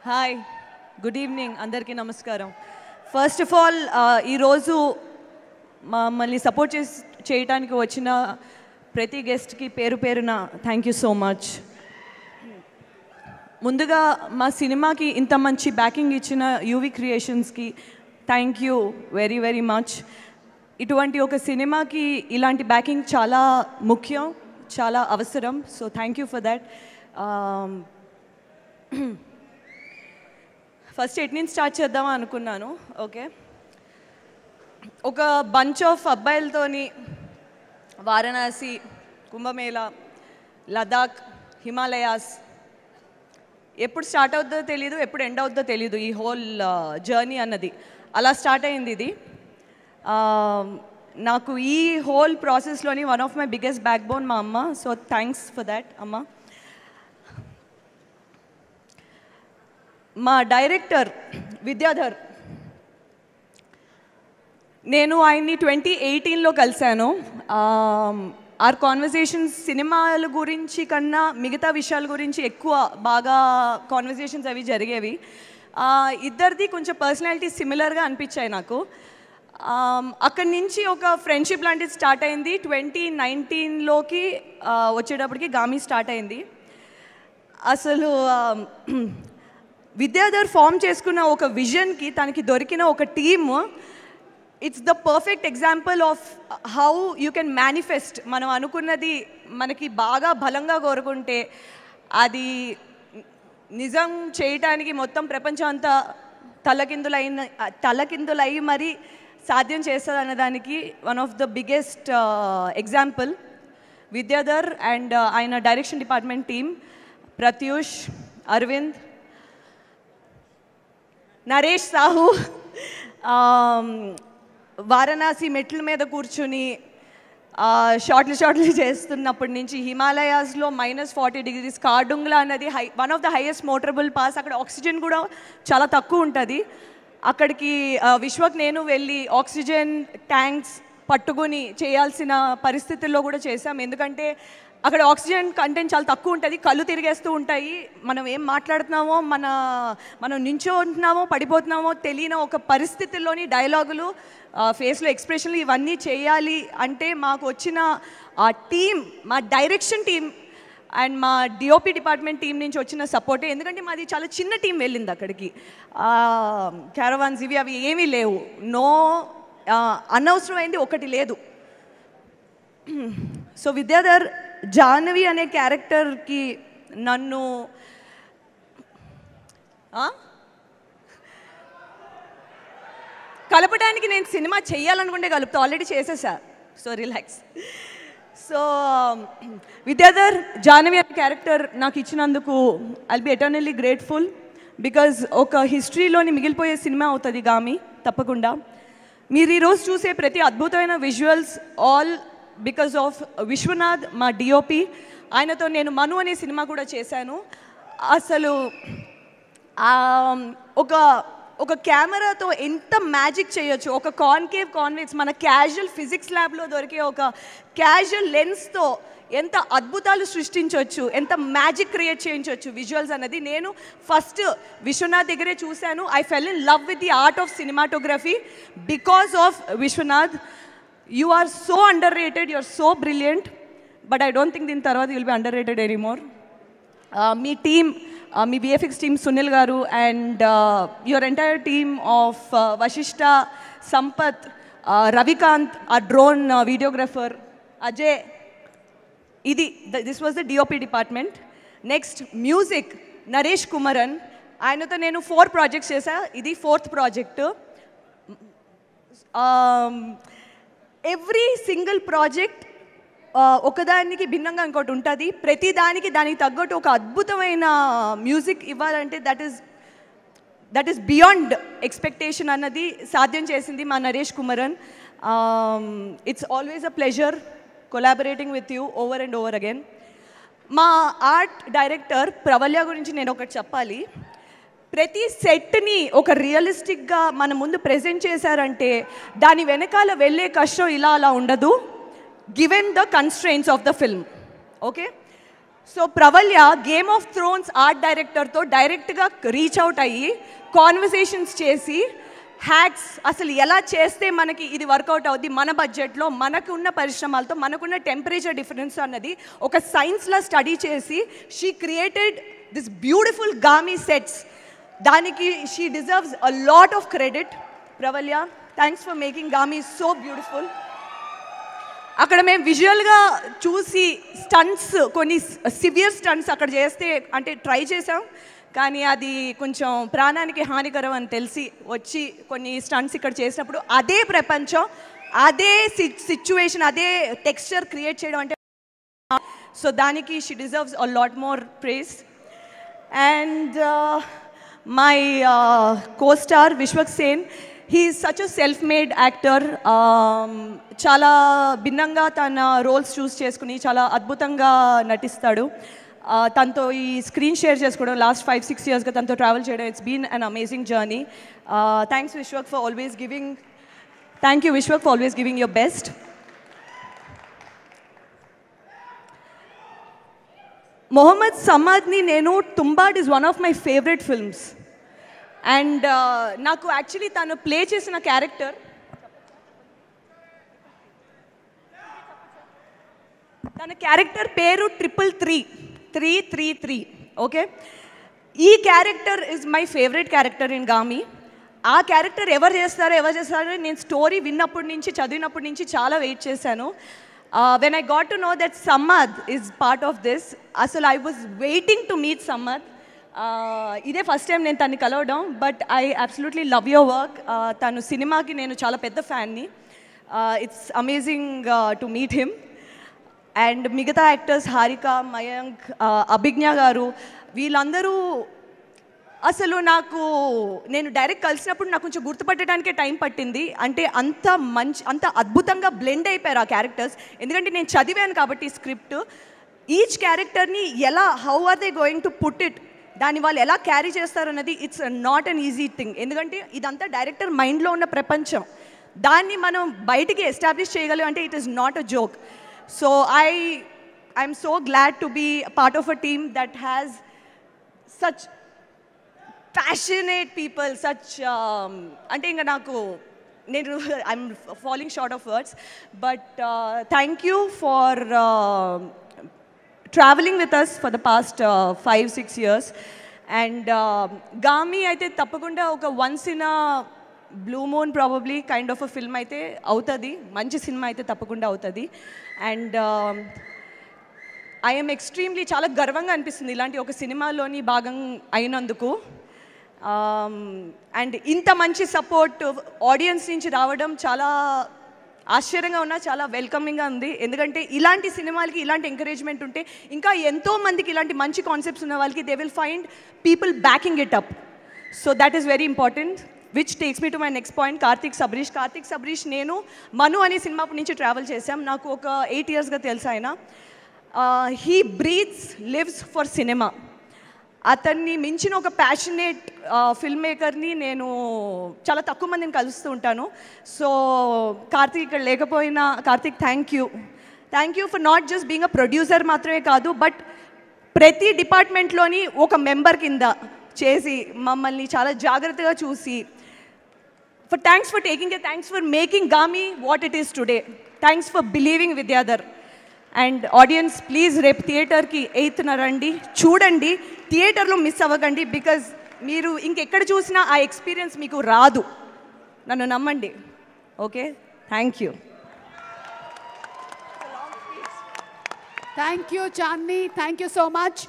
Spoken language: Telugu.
హాయ్, గుడ్ ఈవినింగ్, అందరికీ నమస్కారం. ఫస్ట్ ఆఫ్ ఆల్ ఈరోజు మమ్మల్ని సపోర్ట్ చేయడానికి వచ్చిన ప్రతి గెస్ట్కి పేరు పేరున థ్యాంక్ యూ సో మచ్. ముందుగా మా సినిమాకి ఇంత మంచి బ్యాకింగ్ ఇచ్చిన యూవి క్రియేషన్స్కి thank you very very much. ఇటువంటి ఒక సినిమాకి ఇలాంటి బ్యాకింగ్ చాలా ముఖ్యం, చాలా అవసరం. So thank you for that. First ఎట్ నుంచి స్టార్ట్ చేద్దామా అనుకున్నాను. ఓకే, ఒక బంచ్ ఆఫ్ అబ్బాయిలతోని వారణాసి, కుంభమేళా, లదాఖ్, హిమాలయాస్, ఎప్పుడు స్టార్ట్ అవుతుందో తెలీదు, ఎప్పుడు ఎండ్ అవుతుందో తెలీదు ఈ హోల్ జర్నీ అన్నది. అలా స్టార్ట్ అయింది ఇది. నాకు ఈ హోల్ ప్రాసెస్లోని one of my biggest back bone మా అమ్మ. సో థ్యాంక్స్ ఫర్ దాట్ అమ్మ. మా డైరెక్టర్ విద్యాధర్, నేను ఆయన్ని 2018లో కలిశాను. ఆర్ కాన్వర్జేషన్స్ సినిమాల గురించి కన్నా మిగతా విషయాల గురించి ఎక్కువ బాగా కాన్వర్జేషన్స్ అవి జరిగేవి. ఇద్దరిది కొంచెం పర్సనాలిటీ సిమిలర్గా అనిపించాయి నాకు. అక్కడి నుంచి ఒక ఫ్రెండ్షిప్ లాంటిది స్టార్ట్ అయింది. 2019లోకి వచ్చేటప్పటికి గామి స్టార్ట్ అయింది. అసలు విద్యాధర్ ఫామ్ చేసుకున్న ఒక విజన్కి తనకి దొరికిన ఒక team, it's the perfect example of how you can manifest. మనం అనుకున్నది మనకి బాగా బలంగా కోరుకుంటే అది నిజం చేయటానికి మొత్తం ప్రపంచం అంతా తలకిందులై మరి సాధ్యం చేస్తుంది అన్నదానికి one of the biggest example Vidyadhar and ఆయన direction department team, Pratyush, Aravind, Naresh Sahu. Varanasi మెట్ల మీద కూర్చుని షార్ట్లు చేస్తున్నప్పటి నుంచి హిమాలయాస్లో -40 కార్డుంగ్లా అన్నది one of the highest motorable pass. అక్కడ ఆక్సిజన్ కూడా చాలా తక్కువ ఉంటుంది. అక్కడికి విశ్వక్ నేను వెళ్ళి ఆక్సిజన్ ట్యాంక్స్ పట్టుకుని చేయాల్సిన పరిస్థితుల్లో కూడా చేశాం. ఎందుకంటే అక్కడ ఆక్సిజన్ కంటెంట్ చాలా తక్కువ ఉంటుంది, కళ్ళు తిరిగేస్తూ ఉంటాయి. మనం ఏం మాట్లాడుతున్నామో మనం నించో ఉంటున్నామో పడిపోతున్నామో తెలియని ఒక పరిస్థితుల్లోని డైలాగులు, ఫేస్లో ఎక్స్ప్రెషన్లు ఇవన్నీ చేయాలి అంటే మాకు వచ్చిన ఆ టీం, మా డైరెక్షన్ టీం అండ్ మా డిఓపి డిపార్ట్మెంట్ టీం నుంచి వచ్చిన సపోర్టే. ఎందుకంటే మాది చాలా చిన్న టీం వెళ్ళింది అక్కడికి. క్యారవాన్స్ ఇవి అవి ఏమీ లేవు. అనవసరమైంది ఒకటి లేదు. సో విద్యాధర్ జాహ్నవి అనే క్యారెక్టర్కి నన్ను కలపడానికి నేను సినిమా చెయ్యాలనుకుంటే కలుపుతా, ఆల్రెడీ చేసేసా. So relax. So Vidyadhar Jahnavi అనే క్యారెక్టర్ నాకు ఇచ్చినందుకు I'll be eternally grateful. Because ఒక హిస్టరీలోని మిగిలిపోయే సినిమా అవుతుంది గామి, తప్పకుండా. మీరు ఈరోజు చూసే ప్రతి అద్భుతమైన visuals all because of Vishwanath, మా డిఓపి. ఆయనతో నేను మను అనే సినిమా కూడా చేశాను. అసలు ఒక కెమెరాతో ఎంత మ్యాజిక్ చేయొచ్చు, ఒక కాన్వెక్స్ మన క్యాజువల్ ఫిజిక్స్ ల్యాబ్లో దొరికే ఒక క్యాజువల్ లెన్స్తో ఎంత అద్భుతాలు సృష్టించవచ్చు, ఎంత మ్యాజిక్ క్రియేట్ చేయించవచ్చు విజువల్స్ అన్నది నేను ఫస్ట్ విశ్వనాథ్ దగ్గరే చూశాను. I fell in love with the art of cinematography because of Vishwanath. You are so underrated, you are so brilliant, but I don't think దీని తర్వాత you will be underrated anymore. మీ టీమ్, మీ VFX team Sunil garu and your entire team of Vasishtha, Sampath, Ravikanth, ఆ drone videographer, Ajay, this was the DOP department. Next music, Naresh Kumaran. ఆయనతో నేను 4 ప్రాజెక్ట్స్ చేశా, ఇది 4th project. Every single project ఒకదానికి భిన్నంగా ఇంకోటి ఉంటుంది. ప్రతి దానికి తగ్గట్టు ఒక అద్భుతమైన మ్యూజిక్ ఇవ్వాలంటే దట్ ఈస్ బియాండ్ ఎక్స్పెక్టేషన్ అన్నది సాధ్యం చేసింది మా Naresh Kumaran. It's always a pleasure collaborating with you over and over again. మా ఆర్ట్ డైరెక్టర్ ప్రవల్య గురించి నేను ఒకటి చెప్పాలి. ప్రతి సెట్ని ఒక రియలిస్టిక్గా మన ముందు ప్రెజెంట్ చేశారంటే దాని వెనకాల వెళ్ళే కష్టం ఇలా అలా ఉండదు, given the constraints of the film. Okay, so Pravalya Game of Thrones art డైరెక్టర్తో డైరెక్ట్గా రీచ్ అవుట్ అయ్యి కాన్వర్సేషన్స్ చేసి హ్యాక్స్ అసలు ఎలా చేస్తే మనకి ఇది వర్కౌట్ అవుద్ది మన బడ్జెట్లో మనకున్న పరిశ్రమలతో మనకున్న టెంపరేచర్ డిఫరెన్స్ అన్నది ఒక సైన్స్లా స్టడీ చేసి she created this beautiful Gaami sets. దానికి she deserves a lot of credit. Pravalya, thanks for making Gaami so beautiful. అక్కడ మేము విజువల్గా చూసి స్టంట్స్, కొన్ని సివియర్ స్టంట్స్ అక్కడ చేస్తే అంటే ట్రై చేసాం, కానీ అది కొంచెం ప్రాణానికి హానికరం అని తెలిసి వచ్చి కొన్ని స్టంట్స్ ఇక్కడ చేసినప్పుడు అదే ప్రపంచం, అదే సిచ్యువేషన్, అదే టెక్స్చర్ క్రియేట్ చేయడం అంటే సో దానికి she deserves a lot more praise. And my co-star Vishwak Sen, he is such a self-made actor. చాలా భిన్నంగా తన రోల్స్ చూస్ చేసుకుని చాలా అద్భుతంగా నటిస్తాడు. తనతో ఈ స్క్రీన్ షేర్ చేసుకోవడం లాస్ట్ 5-6 yearsగా తనతో ట్రావెల్ చేయడం, it's been an amazing journey. Thanks Vishwak for always giving, thank you Vishwak for always giving your best. Mohammed సమాద్ని నేను Tumbbad is one of my favourite films. And నాకు యాక్చువల్లీ తను ప్లే చేసిన క్యారెక్టర్, తన క్యారెక్టర్ పేరు 333 ఓకే. ఈ character is my favourite character in Gaami. ఆ క్యారెక్టర్ ఎవరు చేస్తారో నేను స్టోరీ విన్నప్పటి నుంచి చదివినప్పటి నుంచి చాలా వెయిట్ చేశాను. When I got to know that Samad is part of this, అసలు I was waiting to meet Samad. ఇదే ఫస్ట్ టైం నేను తన్ని కలవడం, but I absolutely love your work. తను సినిమాకి నేను చాలా పెద్ద ఫ్యాన్ని. It's amazing to meet him. And మిగతా యాక్టర్స్ హారిక, మయాంక్, అభిజ్ఞ గారు, వీళ్ళందరూ అసలు నేను డైరెక్ట్ కలిసినప్పుడు నాకు కొంచెం గుర్తుపట్టడానికే టైం పట్టింది. అంటే అంత అద్భుతంగా బ్లెండ్ అయిపోయారు ఆ క్యారెక్టర్స్. ఎందుకంటే నేను చదివాను కాబట్టి స్క్రిప్ట్, ఈచ్ క్యారెక్టర్ని how are they going to put it, దాన్ని వాళ్ళు ఎలా క్యారీ చేస్తారన్నది it's not an easy thing. ఎందుకంటే ఇదంతా డైరెక్టర్ మైండ్లో ఉన్న ప్రపంచం, దాన్ని మనం బయటికి ఎస్టాబ్లిష్ చేయగలం అంటే it is not a joke. So I'm so glad to be part of a team that has such passionate people, such అంటే ఇంకా నేను I'm following short of words. But thank you for traveling with us for the past 5-6 years. And Gaami అయితే తప్పకుండా ఒక once in a blue moon probably kind of a film అయితే అవుతుంది, మంచి సినిమా అయితే తప్పకుండా అవుతుంది. అండ్ ఐఎమ్ ఎక్స్ట్రీమ్లీ చాలా గర్వంగా అనిపిస్తుంది ఇలాంటి ఒక సినిమాలోని భాగం అయినందుకు. అండ్ ఇంత మంచి సపోర్ట్ ఆడియన్స్ నుంచి రావడం చాలా ఆశ్చర్యంగా ఉన్నా, చాలా వెల్కమింగ్గా ఉంది. ఎందుకంటే ఇలాంటి సినిమాలకి ఇలాంటి ఎంకరేజ్మెంట్ ఉంటే ఇంకా ఎంతో మందికి ఇలాంటి మంచి కాన్సెప్ట్స్ ఉన్న వాళ్ళకి they will find people backing it up. So that is very important, which takes me to my next point, Karthik Sabareesh. నేను మను అనే సినిమా నుంచి ట్రావెల్ చేశాం. నాకు ఒక 8 yearsగా తెలుసు ఆయన. He breathes, lives for cinema. అతన్ని మించిన ఒక ప్యాషనేట్ ఫిల్మ్ మేకర్ని నేను చాలా తక్కువ మందిని కలుస్తూ ఉంటాను. సో కార్తీక్ ఇక్కడ లేకపోయినా, Karthik thank you for not just being a producer మాత్రమే కాదు, బట్ ప్రతి డిపార్ట్మెంట్లోని ఒక మెంబర్ కింద చేసి మమ్మల్ని చాలా జాగ్రత్తగా చూసి, thanks for making గామీ what it is today. Thanks for believing Vidyadhar. And audience please రేపు థియేటర్కి 8th రండి, చూడండి, థియేటర్లో మిస్ అవ్వకండి. బికాజ్ మీరు ఇంకెక్కడ చూసినా ఆ ఎక్స్పీరియన్స్ మీకు రాదు, నన్ను నమ్మండి. Okay, thank you. Thank you, Chandni. Thank you so much.